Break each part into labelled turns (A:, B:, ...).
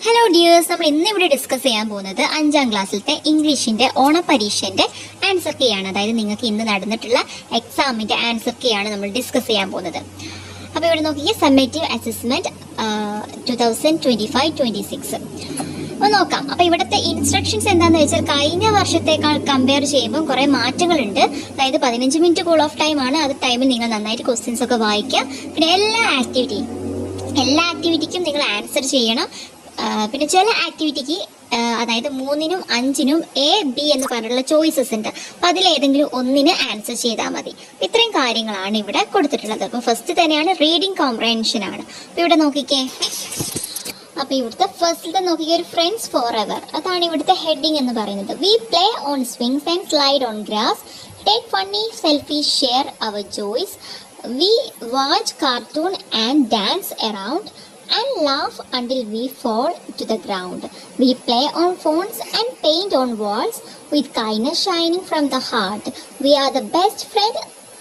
A: Hello dears, നമ്മൾ ഇന്നിവിടെ discuss ചെയ്യാൻ പോകുന്നത് 5ാം ക്ലാസ്സിലത്തെ ഇംഗ്ലീഷിന്റെ ഓണപരീക്ഷന്റെ ആൻസർ കീ ആണ്. അതായത് നിങ്ങൾക്ക് ഇന്ന് നടന്നിട്ടുള്ള എക്സാമിന്റെ ആൻസർ കീ ആണ് നമ്മൾ ഡിസ്കസ് ചെയ്യാൻ പോകുന്നത്. അപ്പോൾ ഇവിടെ നോക്കിയാൽ സമ്മേറ്റീവ് അസസ്മെന്റ് 2025-26 അപ്പോൾ നോക്കാം. അപ്പോൾ ഇവിടുത്തെ ഇൻസ്ട്രക്ഷൻസ് എന്താണെന്ന് വെച്ചാൽ കഴിഞ്ഞ വർഷത്തേക്കാൾ കമ്പയർ ചെയ്യുമ്പോൾ കുറേ മാറ്റങ്ങളുണ്ട്. അതായത് 15 മിനിറ്റ് കൂൾ ഓഫ് ടൈം ആണ്. അത് ടൈമിൽ നിങ്ങൾ നന്നായിട്ട് ക്വസ്റ്റ്യൻസ് ഒക്കെ വായിക്കുക. പിന്നെ എല്ലാ ആക്ടിവിറ്റിക്കും നിങ്ങൾ ആൻസർ ചെയ്യണം. പിന്നെ ചില ആക്ടിവിറ്റിക്ക് അതായത് 3നും 5നും A, B എന്ന് പറഞ്ഞിട്ടുള്ള ചോയ്സസ് ഉണ്ട്. അപ്പോൾ അതിലേതെങ്കിലും ഒന്നിന് ആൻസർ ചെയ്താൽ മതി. ഇത്രയും കാര്യങ്ങളാണ് ഇവിടെ കൊടുത്തിട്ടുള്ളത്. അപ്പോൾ ഫസ്റ്റ് തന്നെയാണ് റീഡിംഗ് കോംപ്രഹെൻഷൻ ആണ്. അപ്പോൾ ഇവിടെ നോക്കിക്കേ, അപ്പോൾ ഇവിടുത്തെ ഫസ്റ്റിലത്തെ നോക്കിക്കേ, ഒരു ഫ്രണ്ട്സ് ഫോർ എവർ, അതാണ് ഇവിടുത്തെ ഹെഡിങ് എന്ന് പറയുന്നത്. We play on swings and slide on grass, take funny selfies, share our joys, we watch cartoon and dance around and laugh until we fall to the ground. We play on phones and paint on walls with kindness shining from the heart. We are the best friend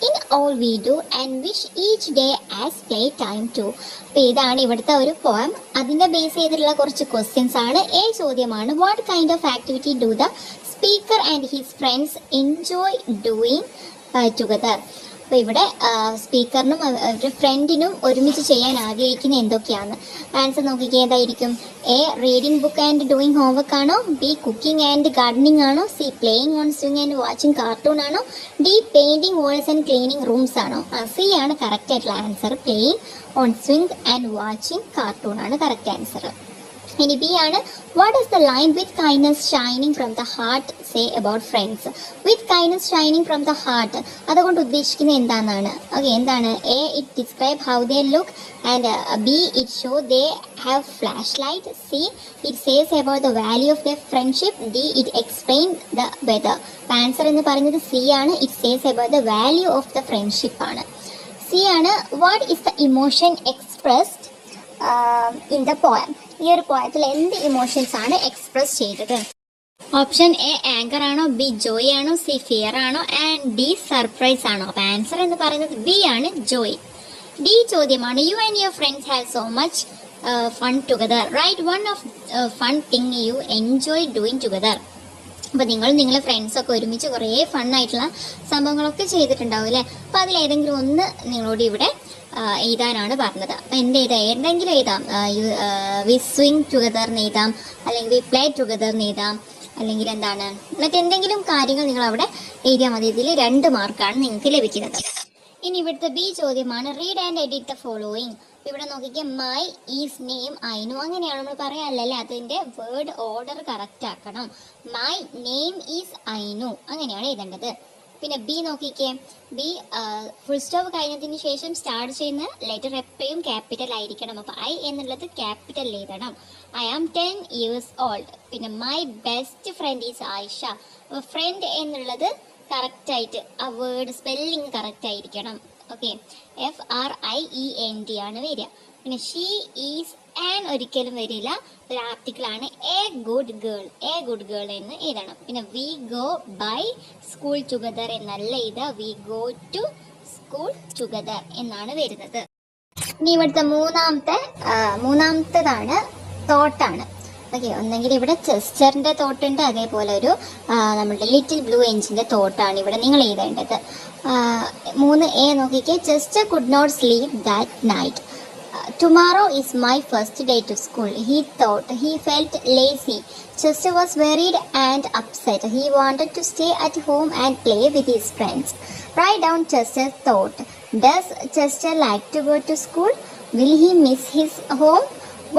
A: in all we do and wish each day as play time too. അപ്പോൾ ഇതാണ് ഇവിടുത്തെ ഒരു poem. അതിൻ്റെ base ചെയ്തിട്ടുള്ള കുറച്ച് questions ആണ്. A ചോദ്യമാണ്, what kind of activity do the speaker and his friends enjoy doing together. അപ്പോൾ ഇവിടെ സ്പീക്കറിനും അവരുടെ ഫ്രണ്ടിനും ഒരുമിച്ച് ചെയ്യാൻ ആഗ്രഹിക്കുന്ന എന്തൊക്കെയാണ്? ആൻസർ നോക്കിക്കുക, ഏതായിരിക്കും? A reading book and doing homework ആണോ? B കുക്കിംഗ് ആൻഡ് ഗാർഡനിങ് ആണോ? C playing on swing and watching cartoon ആണോ? D painting walls and cleaning rooms ആണോ? C ആണ് കറക്റ്റ് ആയിട്ടുള്ള answer. Playing on swing and watching cartoon ആണ് correct answer. ഇനി B ആണ്, what is the line with kindness shining from the heart say about friends? With kindness shining from the heart അതുകൊണ്ട് ഉദ്ദേശിക്കുന്നത് എന്താണെന്നാണ്. Okay, എന്താണ്? A it describe how they look and B it show they have flash light. C it says about the value of the friendship. D it explain the weather. Answer എന്ന് പറയുന്നത് C ആണ്. It says about the value of the friendship ആണ്. C ആണ്, what is the emotion expressed in the poem? ഈ ഒരു പോയത്തിൽ എന്ത് emotions ആണ് express ചെയ്തത്? ഓപ്ഷൻ A ആങ്കർ ആണോ? B ജോയ് ആണോ? C ഫിയർ ആണോ? ആൻഡ് D സർപ്രൈസ് ആണോ? അപ്പോൾ ആൻസർ എന്ന് പറയുന്നത് B ആണ്, ജോയ്. D ചോദ്യമാണ്, you and your friends have so much fun together, right one of fun thing you enjoy doing together. അപ്പോൾ നിങ്ങളുടെ ഫ്രണ്ട്സൊക്കെ ഒരുമിച്ച് കുറേ ഫണ്ണായിട്ടുള്ള സംഭവങ്ങളൊക്കെ ചെയ്തിട്ടുണ്ടാവും അല്ലേ? അപ്പോൾ അതിലേതെങ്കിലും ഒന്ന് നിങ്ങളോട് ഇവിടെ എഴുതാനാണ് പറഞ്ഞത്. അപ്പം എന്തെങ്കിലും എഴുതാം. വി സ്വിങ് ടുഗദർ എന്ന് എഴുതാം, അല്ലെങ്കിൽ വി പ്ലേ ടുഗദർ എന്ന് എഴുതാം, അല്ലെങ്കിൽ എന്താണ് മറ്റെന്തെങ്കിലും കാര്യങ്ങൾ നിങ്ങൾ അവിടെ എഴുതിയാൽ മതി. ഇതിൽ 2 മാർക്കാണ് നിങ്ങൾക്ക് ലഭിക്കുന്നത്. ഇനി ഇവിടുത്തെ B ചോദ്യമാണ്, read and edit the following. ഇവിടെ നോക്കിക്കുക, മൈ ഈസ് നെയിം ഐനു അങ്ങനെയാണ് നമ്മൾ പറയാനല്ലേ, അതിൻ്റെ വേർഡ് ഓർഡർ കറക്റ്റ് ആക്കണം. മൈ നെയിം ഈസ് ഐനു അങ്ങനെയാണ് എഴുതേണ്ടത്. പിന്നെ B നോക്കിക്കേ, B ഫുൾ സ്റ്റോപ്പ് കഴിഞ്ഞതിന് ശേഷം സ്റ്റാർട്ട് ചെയ്യുന്ന ലെറ്റർ എപ്പോഴും ക്യാപിറ്റൽ ആയിരിക്കണം. അപ്പോൾ I എന്നുള്ളത് ക്യാപിറ്റൽ എഴുതണം. I am 10 years old. പിന്നെ my best friend is Ayisha. അപ്പോൾ ഫ്രണ്ട് എന്നുള്ളത് കറക്റ്റായിട്ട് ആ വേർഡ് സ്പെല്ലിങ് കറക്റ്റ് ആയിരിക്കണം. ഓക്കെ, FRIEND ആണ് വരിക. പിന്നെ ഷീ ഈസ് ആൻ ഒരിക്കലും വരില്ല, ഒരു ആർട്ടിക്കിളാണ്. എ ഗുഡ് ഗേൾ എന്ന് എഴുതണം. പിന്നെ we go by school together എന്നല്ല എഴുതുക, we go to school together എന്നാണ് വരുന്നത്. ഇനി ഇവിടുത്തെ മൂന്നാമത്തേതാണ് തോട്ടാണ്. ഓക്കെ, ഒന്നെങ്കിൽ ഇവിടെ ചെസ്റ്ററിൻ്റെ തോട്ടുണ്ട്, അതേപോലെ ഒരു നമ്മുടെ ലിറ്റിൽ ബ്ലൂ എഞ്ചിൻ്റെ തോട്ടാണ് ഇവിടെ നിങ്ങൾ എഴുതേണ്ടത്. 3A നോക്കിക്കേ, Chester could not sleep that night. Tomorrow is my first day to school. He thought he felt lazy. Chester was worried and upset. He wanted to stay at home and play with his friends. Write down Chester's thought. Does Chester like to go to school? Will he miss his home?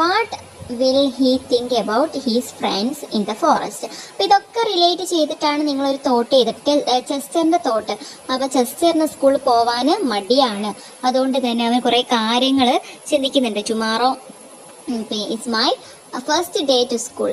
A: What will he think about his friends in the forest? അപ്പോൾ ഇതൊക്കെ relate ചെയ്തിട്ടാണ് നിങ്ങളൊരു thought ചെയ്തിട്ട് ചെസ്റ്ററിൻ്റെ thought. അപ്പോൾ ചെസ്റ്ററിന് സ്കൂളിൽ പോവാൻ മടിയാണ്, അതുകൊണ്ട് തന്നെ അവൻ കുറേ കാര്യങ്ങൾ ചിന്തിക്കുന്നുണ്ട്. Tomorrow it's my first day to school.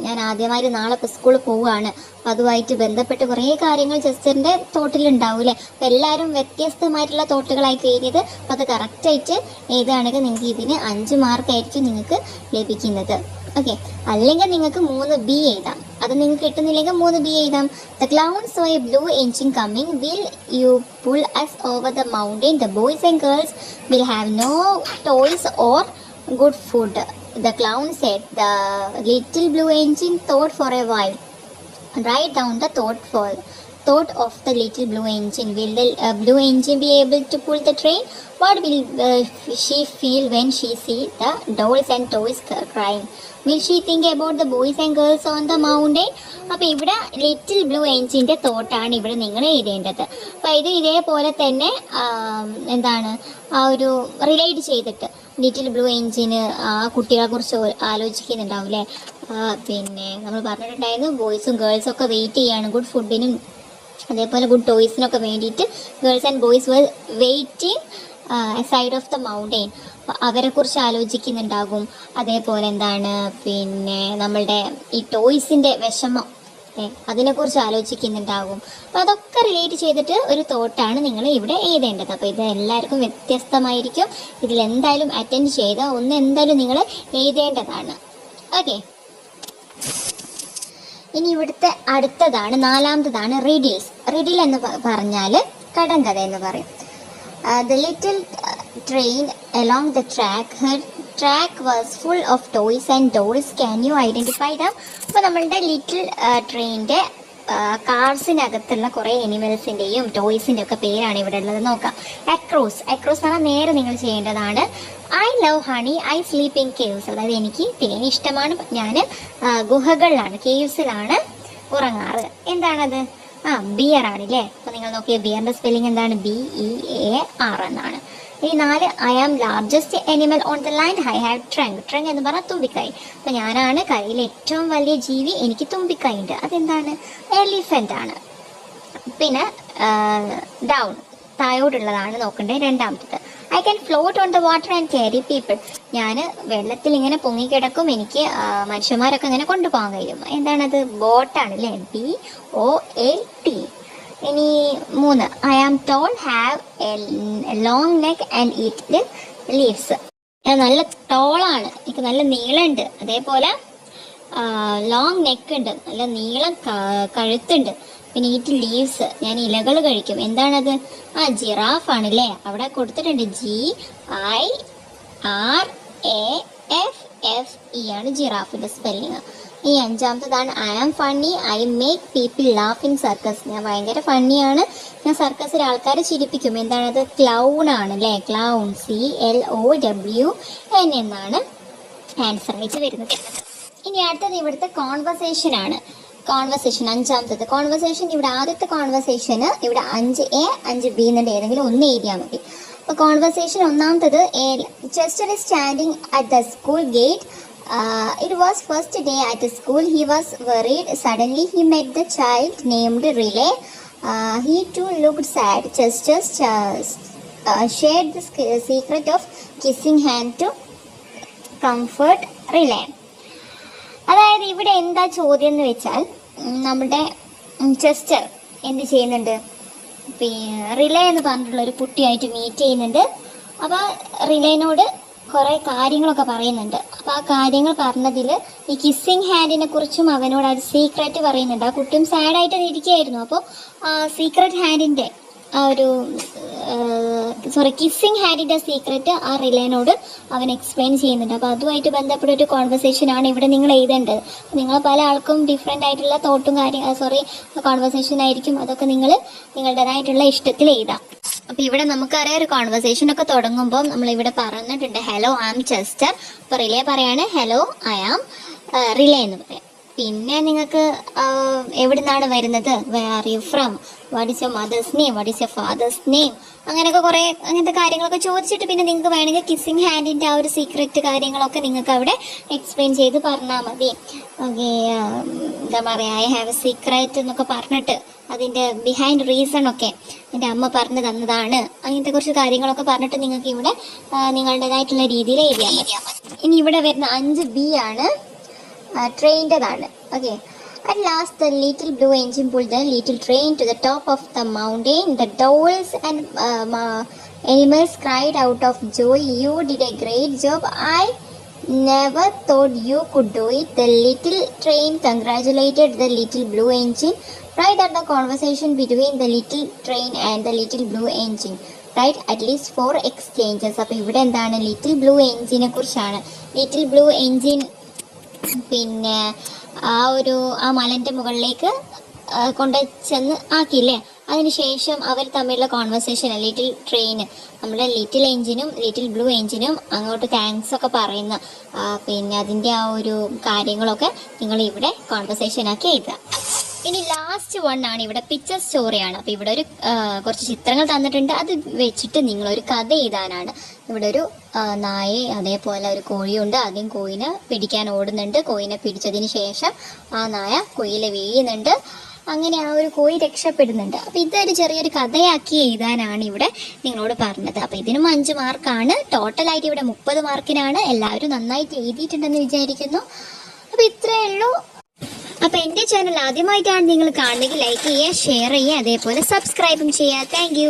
A: ഞാൻ ആദ്യമായിട്ട് നാളെ ഇപ്പോൾ സ്കൂളിൽ പോവുകയാണ്. അപ്പോൾ അതുമായിട്ട് ബന്ധപ്പെട്ട് കുറേ കാര്യങ്ങൾ ചെസ്റ്ററിൻ്റെ തോട്ടിലുണ്ടാവില്ലേ. അപ്പോൾ എല്ലാവരും വ്യത്യസ്തമായിട്ടുള്ള തോട്ടുകളായിട്ട് എഴുതിയത്. അപ്പോൾ അത് കറക്റ്റായിട്ട് എഴുതുകയാണെങ്കിൽ നിങ്ങൾക്ക് ഇതിന് 5 മാർക്കായിരിക്കും നിങ്ങൾക്ക് ലഭിക്കുന്നത്. ഓക്കെ, അല്ലെങ്കിൽ നിങ്ങൾക്ക് 3B എഴുതാം. അത് നിങ്ങൾക്ക് കിട്ടുന്നില്ലെങ്കിൽ 3B എഴുതാം. The cloud saw a blue engine coming, will you pull us over the mountain? The boys and girls will have no toys or good food. the clown said, the little blue engine thought for a while. Write down the thought of the little blue engine. Will the blue engine be able to pull the train? What will she feel when she see the dolls and toys crying? Will she think about the boys and girls on the mountain? അപ്പോൾ ഇവിടെ little blue എഞ്ചിൻ്റെ തോട്ടാണ് ഇവിടെ നിങ്ങൾ എഴുതേണ്ടത്. അപ്പോൾ ഇത് ഇതേപോലെ തന്നെ എന്താണ് ആ ഒരു റിലേറ്റ് ചെയ്തിട്ട് ലിറ്റിൽ ബ്ലൂ എഞ്ചിന് ആ കുട്ടികളെ കുറിച്ച് ആലോചിക്കുന്നുണ്ടാവും അല്ലേ. പിന്നെ നമ്മൾ പറഞ്ഞിട്ടുണ്ടായിരുന്നു ബോയ്സും ഗേൾസും ഒക്കെ വെയിറ്റ് ചെയ്യാണ് ഗുഡ് ഫുഡിനും അതേപോലെ ഗുഡ് ടോയ്സിനൊക്കെ വേണ്ടിയിട്ട്. Girls and boys were waiting side of the mountain. അവരെക്കുറിച്ച് ആലോചിക്കുന്നുണ്ടാകും. അതേപോലെ എന്താണ് പിന്നെ നമ്മളുടെ ഈ ടോയ്സിൻ്റെ വിഷമം അതിനെക്കുറിച്ച് ആലോചിക്കുന്നുണ്ടാകും. അപ്പോൾ അതൊക്കെ റിലേറ്റ് ചെയ്തിട്ട് ഒരു തോട്ടാണ് നിങ്ങൾ ഇവിടെ എഴുതേണ്ടത്. അപ്പോൾ ഇത് എല്ലാവർക്കും വ്യത്യസ്തമായിരിക്കും. ഇതിലെന്തായാലും അറ്റൻഡ് ചെയ്ത ഒന്ന് എന്തായാലും നിങ്ങൾ എഴുതേണ്ടതാണ്. ഓക്കെ, ഇനി ഇവിടുത്തെ അടുത്തതാണ് നാലാമത്തതാണ് റിഡിൽസ്. റിഡിൽ എന്ന് പറഞ്ഞാൽ കടങ്കഥ എന്ന് പറയും. The little train along the track, her track was full of toys and dolls. Can you identify them? അപ്പോൾ നമ്മളുടെ ലിറ്റിൽ ട്രെയിനിൻ്റെ കാർസിനകത്തുള്ള കുറേ എനിമൽസിൻ്റെയും ടോയ്സിൻ്റെ ഒക്കെ പേരാണ് ഇവിടെ ഉള്ളത്. നോക്കാം. അക്രോസ് എന്ന് പറഞ്ഞാൽ നേരെ നിങ്ങൾ ചെയ്യേണ്ടതാണ്. I love honey, I sleep in caves. അതായത് എനിക്ക് തേൻ ഇഷ്ടമാണ്, ഞാൻ ഗുഹകളിലാണ് കേവ്സിലാണ് ഉറങ്ങാറ്. എന്താണത്? ബിയർ ആണ് അല്ലേ. അപ്പോൾ നിങ്ങൾ നോക്കിയ ബിയറിൻ്റെ സ്പെല്ലിംഗ് എന്താണ്? BEAR എന്നാണ്. ഈ 4 I am largest animal on the land, I have trunk എന്ന് പറഞ്ഞാൽ തുമ്പിക്കായി. അപ്പോൾ ഞാനാണ് കരയിലെ ഏറ്റവും വലിയ ജീവി, എനിക്ക് തുമ്പിക്കായി ഉണ്ട്. അതെന്താണ്? എലിഫൻ്റ് ആണ്. പിന്നെ ഡൗൺ താഴോട്ടുള്ളതാണ് നോക്കേണ്ടത് രണ്ടാമത്തത്. I can float on the water and carry people. ഞാൻ വെള്ളത്തിൽ ഇങ്ങനെ പൊങ്ങിക്കിടക്കും, എനിക്ക് മനുഷ്യന്മാരൊക്കെ ഇങ്ങനെ കൊണ്ടുപോകാൻ കഴിയും. എന്താണത്? ബോട്ടാണ് അല്ലേ. BOAT. ഇനി 3 I am tall, have a long neck and eat leaves. ഞാൻ നല്ല ടോളാണ്, എനിക്ക് നല്ല നീളമുണ്ട്, അതേപോലെ ലോങ് നെക്ക് ഉണ്ട്, നല്ല നീളം കഴുത്തുണ്ട്. പിന്നെ ഈറ്റ് ലീവ്സ്, ഞാൻ ഇലകൾ കഴിക്കും. എന്താണത്? ജിറാഫ് ആണല്ലേ. അവിടെ കൊടുത്തിട്ടുണ്ട് GIRAFFE ആണ് ജിറാഫിന്റെ സ്പെല്ലിങ്. ഈ 5ാമത്തതാണ് I am funny, I make people laugh in circus. ഞാൻ ഭയങ്കര ഫണ്ണിയാണ്, ഞാൻ സർക്കസിൽ ആൾക്കാരെ ചിരിപ്പിക്കും. എന്താണത്? ക്ലൗൺ ആണ് അല്ലേ. ക്ലൗൺ CLOWN എന്നാണ് ആൻസർ ആയിട്ട് വരുന്നത്. ഇനി അടുത്തത് ഇവിടുത്തെ കോൺവെർസേഷൻ ആണ്. കോൺവെർസേഷൻ 5ാമത്തത് കോൺവെർസേഷൻ. ഇവിടെ ആദ്യത്തെ കോൺവെർസേഷന് ഇവിടെ 5A 5B എന്നുണ്ട്, ഏതെങ്കിലും ഒന്ന് എഴുതിയാൽ മതി. അപ്പോൾ കോൺവെർസേഷൻ 1ാമത്തത് Chester is standing at the school gate. It was first day at school. He was worried. Suddenly he met the child named Riley. He too looked sad. Chester shared the secret of kissing hand to comfort Riley. അതായത് ഇവിടെ എന്താ ചോദ്യം എന്ന് വെച്ചാൽ, നമ്മുടെ Chester എന്ത് ചെയ്യുന്നുണ്ട്? Relay എന്ന് പറഞ്ഞിട്ടുള്ള ഒരു കുട്ടിയായിട്ട് മീറ്റ് ചെയ്യുന്നുണ്ട്. അപ്പോൾ റിലേനോട് കുറേ കാര്യങ്ങളൊക്കെ പറയുന്നുണ്ട്. അപ്പോൾ ആ കാര്യങ്ങൾ പറഞ്ഞതിൽ ഈ കിസ്സിങ് ഹാൻഡിനെ കുറിച്ചും അവനോട് അത് സീക്രറ്റ് പറയുന്നുണ്ട്. ആ കുട്ടിയും സാഡായിട്ട് ഇരിക്കുകയായിരുന്നു. അപ്പോൾ സീക്രറ്റ് ഹാൻഡിൻ്റെ കിസ്സിങ് ഹാൻഡിൻ്റെ സീക്രറ്റ് ആ റിലേനോട് അവൻ എക്സ്പ്ലെയിൻ ചെയ്യുന്നുണ്ട്. അപ്പോൾ അതുമായിട്ട് ബന്ധപ്പെട്ട ഒരു കോൺവെർസേഷനാണ് ഇവിടെ നിങ്ങൾ എഴുതേണ്ടത്. നിങ്ങൾ പല ആൾക്കും ഡിഫറെൻ്റ് ആയിട്ടുള്ള തോട്ടും കോൺവെർസേഷൻ ആയിരിക്കും. അതൊക്കെ നിങ്ങൾ നിങ്ങളുടേതായിട്ടുള്ള ഇഷ്ടത്തിൽ എഴുതാം. അപ്പോൾ ഇവിടെ നമുക്കറിയാം, ഒരു കോൺവെർസേഷനൊക്കെ തുടങ്ങുമ്പോൾ നമ്മളിവിടെ പറഞ്ഞിട്ടുണ്ട് ഹലോ ഐ ആം ചെസ്റ്റർ. അപ്പോൾ റിലേ പറയാണ് ഹലോ ഐ ആം റിലേ എന്ന് പറയാം. പിന്നെ നിങ്ങൾക്ക് എവിടെ നിന്നാണ് വരുന്നത്? Where are you from? What is your mother's name? What is your father's name? അങ്ങനെയൊക്കെ കുറേ അങ്ങനത്തെ കാര്യങ്ങളൊക്കെ ചോദിച്ചിട്ട് പിന്നെ നിങ്ങൾക്ക് വേണമെങ്കിൽ കിസ്സിങ് ഹാൻഡിൻ്റെ ആ ഒരു സീക്രറ്റ് കാര്യങ്ങളൊക്കെ നിങ്ങൾക്ക് അവിടെ എക്സ്പ്ലെയിൻ ചെയ്ത് പറഞ്ഞാൽ മതി. ഓക്കെ, എന്താ പറയുക, ഐ ഹാവ് എ സീക്രറ്റ് എന്നൊക്കെ പറഞ്ഞിട്ട് അതിൻ്റെ ബിഹൈൻഡ് റീസൺ ഒക്കെ എൻ്റെ അമ്മ പറഞ്ഞു തന്നതാണ്, അങ്ങനത്തെ കുറച്ച് കാര്യങ്ങളൊക്കെ പറഞ്ഞിട്ട് നിങ്ങൾക്ക് ഇവിടെ നിങ്ങളുടേതായിട്ടുള്ള രീതിയിൽ എഴുതിയാൽ മതി. ഇനി ഇവിടെ വരുന്ന 5B ആണ് ട്രെയിൻ്റെതാണ്. Okay. At last the little blue engine pulled the little train to the top of the mountain. The dolls and animals cried out of joy. You did a great job. I never thought you could do it. The little train congratulated the little blue engine. Write out the conversation between the little train and the little blue engine. Right at least 4 exchanges. അപ്പോൾ ഇവിടെ എന്താണ്, little blue എൻജിനെ കുറിച്ചാണ്. Little blue engine പിന്നെ ആ മലൻ്റെ മുകളിലേക്ക് കൊണ്ട് ചെന്ന് ആക്കിയില്ലേ, അതിനുശേഷം അവർ തമ്മിലുള്ള കോൺവെർസേഷൻ, ലിറ്റിൽ ട്രെയിൻ, നമ്മുടെ ലിറ്റിൽ എഞ്ചിനും ലിറ്റിൽ ബ്ലൂ എഞ്ചിനും അങ്ങോട്ട് താങ്ക്സ് ഒക്കെ പറയുന്ന പിന്നെ അതിൻ്റെ ആ ഒരു കാര്യങ്ങളൊക്കെ നിങ്ങൾ ഇവിടെ കോൺവെർസേഷൻ ആക്കി എഴുതുക. ഇനി ലാസ്റ്റ് വൺ ആണ് ഇവിടെ പിക്ചർ സ്റ്റോറിയാണ്. അപ്പോൾ ഇവിടെ ഒരു കുറച്ച് ചിത്രങ്ങൾ തന്നിട്ടുണ്ട്, അത് വെച്ചിട്ട് നിങ്ങളൊരു കഥ എഴുതാനാണ്. ഇവിടെ ഒരു നായയെ അതേപോലെ ഒരു കോഴിയുണ്ട്. ആദ്യം കോയിനെ പിടിക്കാൻ ഓടുന്നുണ്ട്, കോയിനെ പിടിച്ചതിന് ശേഷം ആ നായ കുയില വീഴുന്നുണ്ട്, അങ്ങനെ ആ ഒരു കോഴി രക്ഷപ്പെടുന്നുണ്ട്. അപ്പോൾ ഇതൊരു ചെറിയൊരു കഥയാക്കി എഴുതാനാണ് ഇവിടെ നിങ്ങളോട് പറഞ്ഞത്. അപ്പോൾ ഇതിനും 5 മാർക്കാണ്. ടോട്ടലായിട്ട് ഇവിടെ 30 മാർക്കിനാണ്. എല്ലാവരും നന്നായിട്ട് എഴുതിയിട്ടുണ്ടെന്ന് വിചാരിക്കുന്നു. അപ്പോൾ ഇത്രയേ ഉള്ളൂ. അപ്പോൾ എൻ്റെ ചാനൽ ആദ്യമായിട്ടാണ് നിങ്ങൾ കാണുന്നെങ്കിൽ ലൈക്ക് ചെയ്യുക, ഷെയർ ചെയ്യുക, അതേപോലെ സബ്സ്ക്രൈബും ചെയ്യുക. താങ്ക്